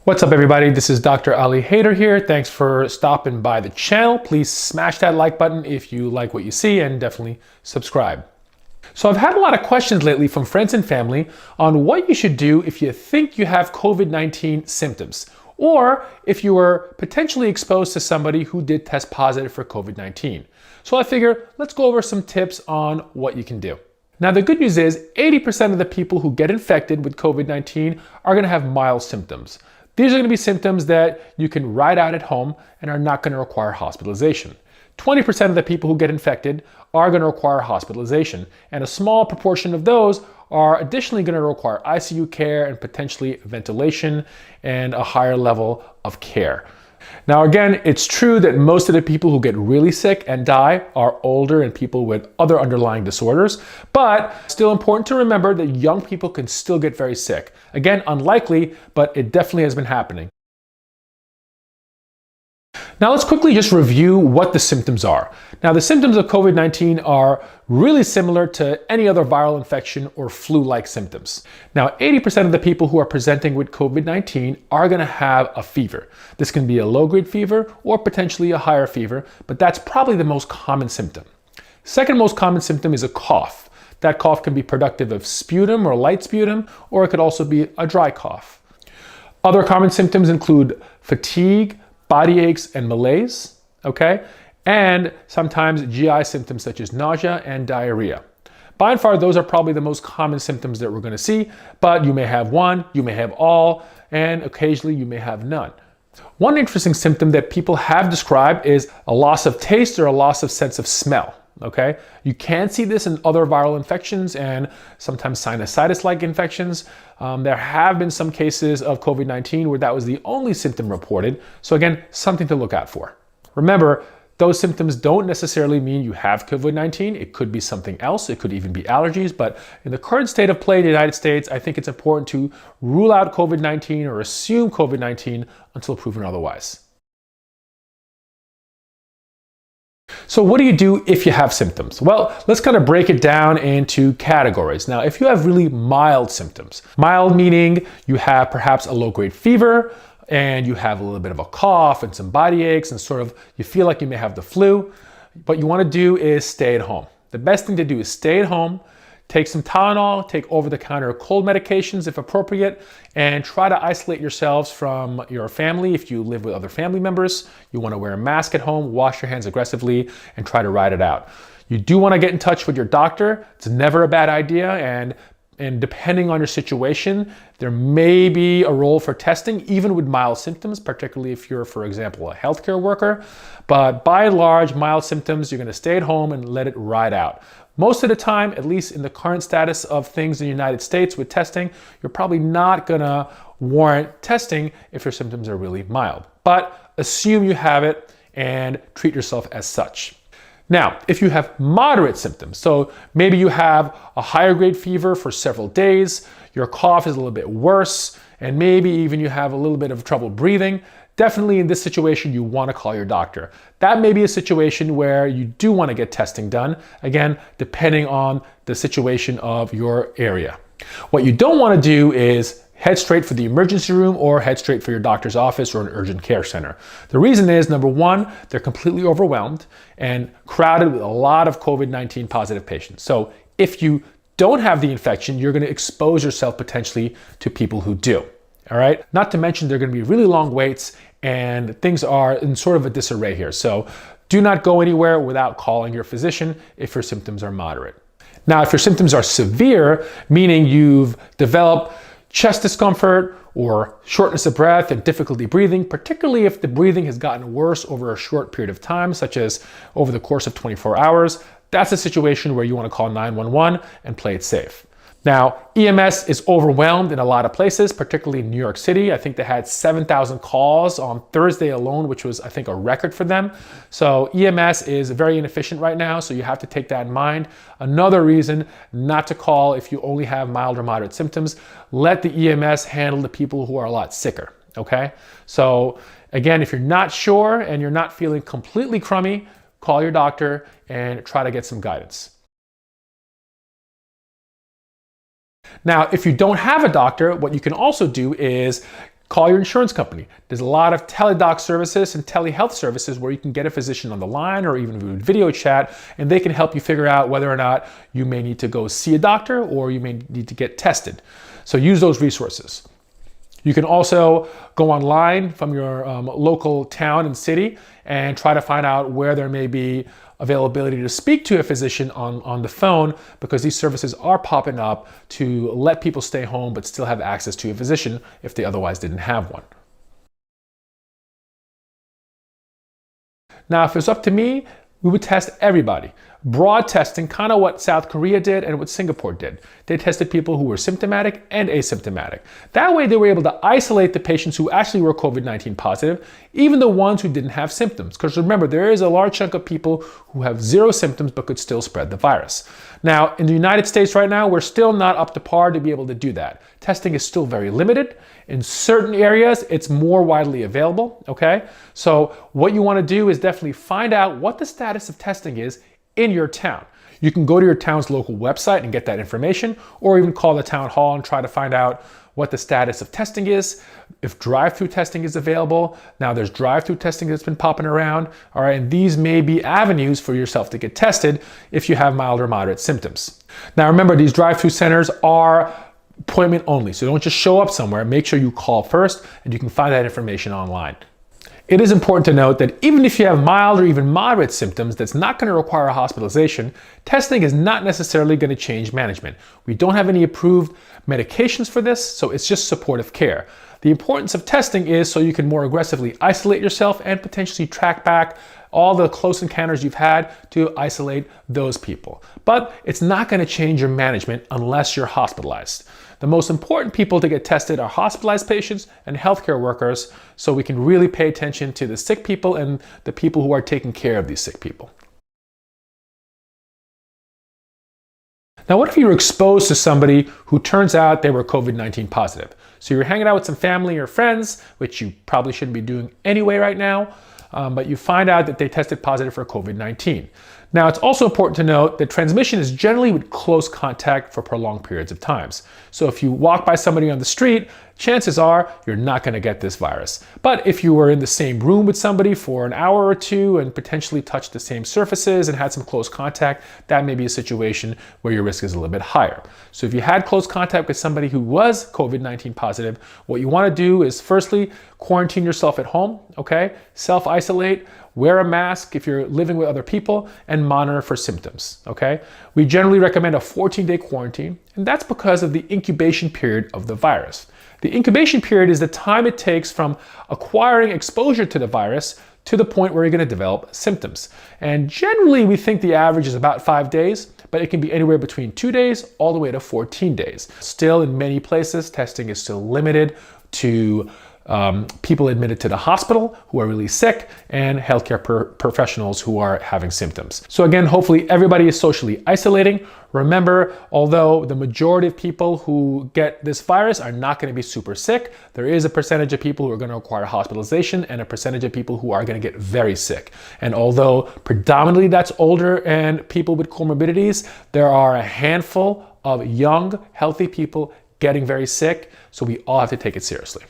What's up everybody, this is Dr. Ali Haider here. Thanks for stopping by the channel. Please smash that like button if you like what you see and definitely subscribe. So I've had a lot of questions lately from friends and family on what you should do if you think you have COVID-19 symptoms or if you were potentially exposed to somebody who did test positive for COVID-19. So I figure let's go over some tips on what you can do. Now the good news is 80% of the people who get infected with COVID-19 are going to have mild symptoms. These are going to be symptoms that you can ride out at home and are not going to require hospitalization. 20% of the people who get infected are going to require hospitalization, and a small proportion of those are additionally going to require ICU care and potentially ventilation and a higher level of care. Now again, it's true that most of the people who get really sick and die are older and people with other underlying disorders, but still important to remember that young people can still get very sick. Again, unlikely, but it definitely has been happening. Now let's quickly just review what the symptoms are. Now the symptoms of COVID-19 are really similar to any other viral infection or flu-like symptoms. Now 80% of the people who are presenting with COVID-19 are going to have a fever. This can be a low-grade fever or potentially a higher fever, but that's probably the most common symptom. Second most common symptom is a cough. That cough can be productive of sputum or light sputum, or it could also be a dry cough. Other common symptoms include fatigue, body aches and malaise, okay? And sometimes GI symptoms such as nausea and diarrhea. By and far, those are probably the most common symptoms that we're going to see, but you may have one, you may have all, and occasionally you may have none. One interesting symptom that people have described is a loss of taste or a loss of sense of smell, okay? You can see this in other viral infections and sometimes sinusitis-like infections. There have been some cases of COVID-19 where that was the only symptom reported. So again, something to look out for. Remember, those symptoms don't necessarily mean you have COVID-19. It could be something else. It could even be allergies. But in the current state of play in the United States, I think it's important to rule out COVID-19 or assume COVID-19 until proven otherwise. So what do you do if you have symptoms? Well, let's kind of break it down into categories. Now, if you have really mild symptoms, mild meaning you have perhaps a low-grade fever and you have a little bit of a cough and some body aches and sort of you feel like you may have the flu, what you want to do is stay at home. The best thing to do is stay at home, take some Tylenol, take over-the-counter cold medications if appropriate, and try to isolate yourselves from your family. If you live with other family members, you want to wear a mask at home, wash your hands aggressively, and try to ride it out. You do want to get in touch with your doctor. It's never a bad idea, and depending on your situation, there may be a role for testing, even with mild symptoms, particularly if you're, for example, a healthcare worker. But by and large, mild symptoms, you're going to stay at home and let it ride out. Most of the time, at least in the current status of things in the United States with testing, you're probably not going to warrant testing if your symptoms are really mild. But assume you have it and treat yourself as such. Now, if you have moderate symptoms, so maybe you have a higher grade fever for several days, your cough is a little bit worse, and maybe even you have a little bit of trouble breathing, definitely in this situation, you want to call your doctor. That may be a situation where you do want to get testing done, again, depending on the situation of your area. What you don't want to do is head straight for the emergency room or head straight for your doctor's office or an urgent care center. The reason is, number one, they're completely overwhelmed and crowded with a lot of COVID-19 positive patients. So if you don't have the infection, you're going to expose yourself potentially to people who do. All right. Not to mention there are going to be really long waits and things are in sort of a disarray here. So do not go anywhere without calling your physician if your symptoms are moderate. Now, if your symptoms are severe, meaning you've developed chest discomfort or shortness of breath and difficulty breathing, particularly if the breathing has gotten worse over a short period of time, such as over the course of 24 hours, that's a situation where you want to call 911 and play it safe. Now, EMS is overwhelmed in a lot of places, particularly in New York City. I think they had 7,000 calls on Thursday alone, which was, I think, a record for them. So EMS is very inefficient right now, so you have to take that in mind. Another reason not to call if you only have mild or moderate symptoms, let the EMS handle the people who are a lot sicker, okay? So again, if you're not sure and you're not feeling completely crummy, call your doctor and try to get some guidance. Now, if you don't have a doctor, what you can also do is Call your insurance company. There's a lot of teledoc services and telehealth services where you can get a physician on the line or even video chat, and they can help you figure out whether or not you may need to go see a doctor or you may need to get tested. So use those resources. You can also go online from your local town and city and try to find out where there may be availability to speak to a physician on the phone, because these services are popping up to let people stay home but still have access to a physician if they otherwise didn't have one. Now, if it's up to me, we would test everybody. Broad testing, kind of what South Korea did and what Singapore did. They tested people who were symptomatic and asymptomatic. That way they were able to isolate the patients who actually were COVID-19 positive, even the ones who didn't have symptoms. Because remember, there is a large chunk of people who have zero symptoms but could still spread the virus. Now, in the United States right now, we're still not up to par to be able to do that. Testing is still very limited. In certain areas, it's more widely available, okay? So what you want to do is definitely find out what the status of testing is in your town. You can go to your town's local website and get that information, or even call the town hall and try to find out what the status of testing is, if drive-through testing is available. Now there's drive-through testing that's been popping around, all right, and these may be avenues for yourself to get tested if you have mild or moderate symptoms. Now remember, these drive-through centers are appointment only, so don't just show up somewhere. Make sure you call first, and you can find that information online. It is important to note that even if you have mild or even moderate symptoms that's not going to require a hospitalization, testing is not necessarily going to change management. We don't have any approved medications for this, so it's just supportive care. The importance of testing is so you can more aggressively isolate yourself and potentially track back all the close encounters you've had to isolate those people. But it's not going to change your management unless you're hospitalized. The most important people to get tested are hospitalized patients and healthcare workers, so we can really pay attention to the sick people and the people who are taking care of these sick people. Now, what if you were exposed to somebody who turns out they were COVID-19 positive? So you're hanging out with some family or friends, which you probably shouldn't be doing anyway right now, but you find out that they tested positive for COVID-19. Now, it's also important to note that transmission is generally with close contact for prolonged periods of times. So if you walk by somebody on the street, chances are you're not going to get this virus. But if you were in the same room with somebody for an hour or two and potentially touched the same surfaces and had some close contact, that may be a situation where your risk is a little bit higher. So if you had close contact with somebody who was COVID-19 positive, what you want to do is firstly quarantine yourself at home, okay? Self-isolate, wear a mask if you're living with other people, and monitor for symptoms, okay? We generally recommend a 14-day quarantine, and that's because of the incubation period of the virus. The incubation period is the time it takes from acquiring exposure to the virus to the point where you're going to develop symptoms. And generally, we think the average is about 5 days, but it can be anywhere between 2 days all the way to 14 days. Still, in many places, testing is still limited to people admitted to the hospital who are really sick and healthcare professionals who are having symptoms. So again, hopefully everybody is socially isolating. Remember, although the majority of people who get this virus are not going to be super sick, there is a percentage of people who are going to require hospitalization and a percentage of people who are going to get very sick. And although predominantly that's older and people with comorbidities, there are a handful of young, healthy people getting very sick. So we all have to take it seriously.